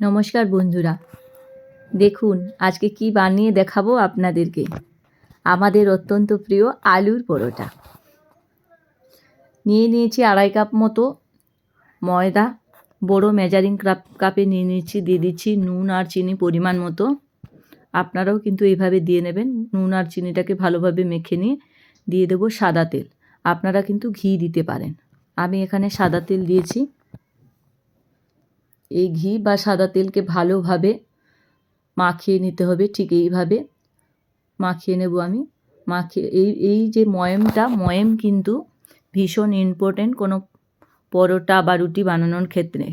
নমস্কার বন্ধুরা, দেখুন আজকে কি বানিয়ে দেখাবো আপনাদেরকে। আমাদের অত্যন্ত প্রিয় আলুর পরোটা। নিয়েছি 2.5 কাপ মতো ময়দা, বড় মেজারিং কাপে দিয়ে দিচ্ছি নুন আর চিনি পরিমাণ মতো। আপনারাও কিন্তু এইভাবে দিয়ে নেবেন। নুন আর চিনিটাকে ভালোভাবে মেখে নিয়ে দিয়ে দেবো সাদা তেল। আপনারা কিন্তু ঘি দিতে পারেন। আমি এখানে সাদা তেল দিয়েছি। এই ঘি বা সাদা তেলকে ভালোভাবে মাখিয়ে নিতে হবে। ঠিক এইভাবে মাখিয়ে নেব আমি। এই যে ময়াম কিন্তু ভীষণ ইম্পর্ট্যান্ট কোনো পরোটা বা রুটি বানানোর ক্ষেত্রে।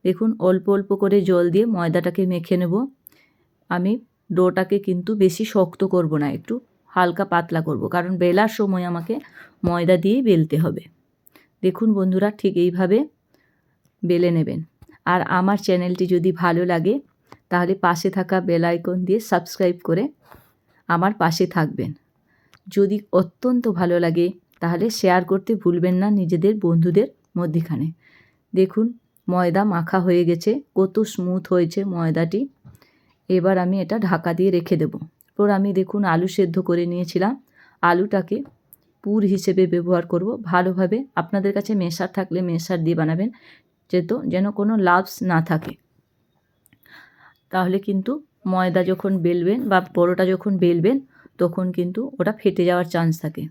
দেখুন অল্প অল্প করে জল দিয়ে ময়দাটাকে মেখে নেব। আমি ডোটাকে কিন্তু বেশি শক্ত করব না, একটু হালকা পাতলা করব, কারণ বেলার সময় আমাকে ময়দা দিয়েই বেলতে হবে। দেখুন বন্ধুরা, ঠিক এইভাবে বেলে নেবেন। আর আমার চ্যানেলটি যদি ভালো লাগে তাহলে পাশে থাকা বেল আইকন দিয়ে সাবস্ক্রাইব করে আমার পাশে থাকবেন। যদি অত্যন্ত ভালো লাগে তাহলে শেয়ার করতে ভুলবেন না নিজেদের বন্ধুদের মধ্যখানে। দেখুন ময়দা মাখা হয়ে গেছে, কত স্মুথ হয়েছে ময়দাটি। এবার আমি এটা ঢাকা দিয়ে রেখে দেব। এরপর আমি দেখুন আলু সেদ্ধ করে নিয়েছিলাম। আলুটাকে পুর হিসেবে ব্যবহার করব। ভালোভাবে আপনাদের কাছে মেশার থাকলে মেশার দিয়ে বানাবেন, যেন কোনো লাম্পস না থাকে। তাহলে কিন্তু ময়দা যখন বেলবেন বা পরোটা যখন বেলবেন তখন কিন্তু ওটা ফেটে যাওয়ার চান্স থাকে।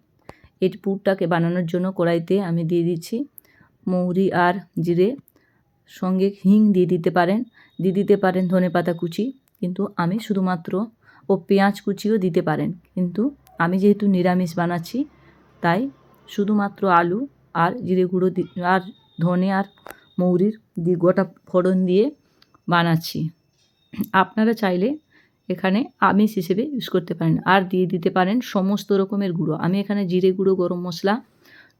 এই পুরটাকে বানানোর জন্য কড়াইতে আমি দিয়ে দিচ্ছি মৌরি আর জিরে, সঙ্গে হিং দিয়ে দিতে পারেন ধনেপাতা কুচি, কিন্তু আমি শুধুমাত্র পেঁয়াজ কুচিও দিতে পারেন। কিন্তু আমি যেহেতু নিরামিষ বানাচ্ছি তাই শুধুমাত্র আলু আর জিরে গুঁড়ো আর ধনে আর মৌরির গোটা ফোড়ন দিয়ে বানাচ্ছি। আপনারা চাইলে এখানে আমিষ হিসেবে ইউজ করতে পারেন, আর দিয়ে দিতে পারেন সমস্ত রকমের গুঁড়ো। আমি এখানে জিরে গুঁড়ো, গরম মশলা,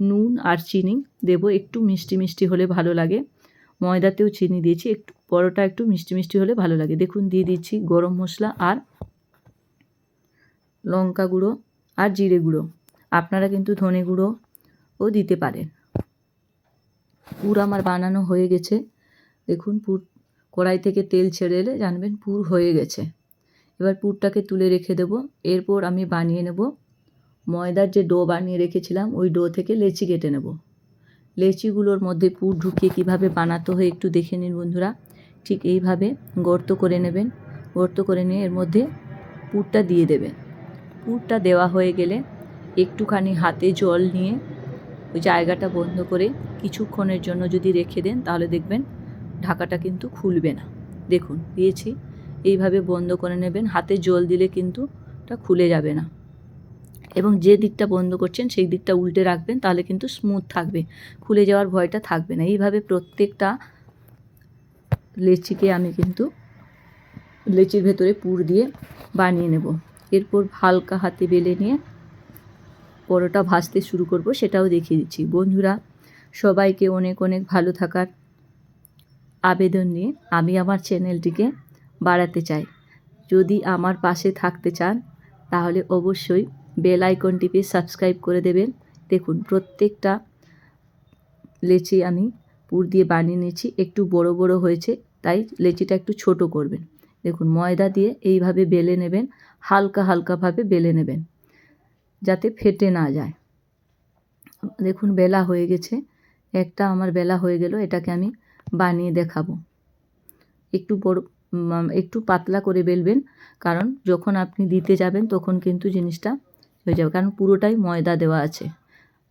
নুন আর চিনি দেব। একটু মিষ্টি মিষ্টি হলে ভালো লাগে। ময়দাতেও চিনি দিয়েছি, একটু পরোটা একটু মিষ্টি মিষ্টি হলে ভালো লাগে। দেখুন দিয়ে দিচ্ছি গরম মশলা আর লঙ্কা গুঁড়ো আর জিরে গুঁড়ো। আপনারা কিন্তু ধনে গুঁড়োও দিতে পারেন। পুর আমার বানানো হয়ে গেছে। দেখুন পুর কড়াই থেকে তেল ছেড়ে এলে জানবেন পুর হয়ে গেছে। এবার পুরটাকে তুলে রেখে দেব। এরপর আমি বানিয়ে নেব ময়দার যে ডো বানিয়ে রেখেছিলাম, ওই ডো থেকে লেচি কেটে নেব। লেচিগুলোর মধ্যে পুর ঢুকিয়ে কীভাবে বানাতে হয় একটু দেখে নিন বন্ধুরা। ঠিক এইভাবে গর্ত করে নেবেন। গর্ত করে নিয়ে এর মধ্যে পুরটা দিয়ে দেবেন। পুরটা দেওয়া হয়ে গেলে একটুখানি হাতে জল নিয়ে ওই জায়গাটা বন্ধ করে কিছুক্ষণের জন্য যদি রেখে দেন তাহলে দেখবেন ঢাকাটা কিন্তু খুলবে না। দেখুন দিয়েছি, এইভাবে বন্ধ করে নেবেন। হাতে জল দিলে কিন্তু এটা খুলে যাবে না, এবং যে দিকটা বন্ধ করছেন সেই দিকটা উল্টে রাখবেন, তাহলে কিন্তু স্মুথ থাকবে, খুলে যাওয়ার ভয়টা থাকবে না। এইভাবে প্রত্যেকটা লেচিকে আমি কিন্তু লেচির ভেতরে পুর দিয়ে বানিয়ে নেব। এরপর হালকা হাতে বেলে নিয়ে পরোটা ভাজতে শুরু করব, সেটাও দেখিয়ে দিচ্ছি। বন্ধুরা সবাইকে অনেক অনেক ভালো থাকার আবেদন নিয়ে আমি আমার চ্যানেলটিকে বাড়াতে চাই। যদি আমার পাশে থাকতে চান তাহলে অবশ্যই বেল আইকন টিপে সাবস্ক্রাইব করে দেবেন। দেখুন প্রত্যেকটা লেচি আমি পুর দিয়ে বানিয়ে নিয়েছি। একটু বড় বড় হয়েছে তাই লেচিটা একটু ছোট করবেন। দেখুন ময়দা দিয়ে এইভাবে বেলে নেবেন, হালকা হালকাভাবে বেলে নেবেন যাতে ফেটে না যায়। দেখুন বেলা হয়ে গেছে, একটা আমার বেলা হয়ে গেল। এটাকে আমি বানিয়ে দেখাবো। একটু পাতলা করে বেলবেন, কারণ যখন আপনি দিতে যাবেন তখন কিন্তু জিনিসটা হয়ে যাবে, কারণ পুরোটাই ময়দা দেওয়া আছে।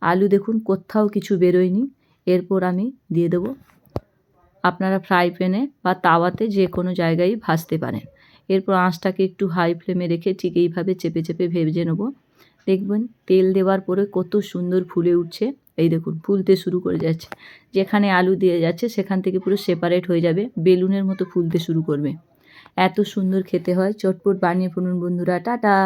আলু দেখুন কোথাও কিছু বেরোয়নি। এরপর আমি দিয়ে দেবো। আপনারা ফ্রাই প্যানে বা তাওয়াতে যে কোনো জায়গায় ভাজতে পারেন। এরপর আঁচটাকে একটু হাই ফ্লেমে রেখে ঠিক এইভাবে চেপে চেপে ভেজে নেব। দেখবেন তেল দেওয়ার পরে কত সুন্দর ফুলে উঠছে। এই দেখুন ফুলতে শুরু করে যাচ্ছে। যেখানে আলু দিয়ে যাচ্ছে সেখান থেকে পুরো সেপারেট হয়ে যাবে, বেলুনের মতো ফুলতে শুরু করবে। এত সুন্দর খেতে হয়। চটপট বানিয়ে ফেলুন বন্ধুরা। টাটা।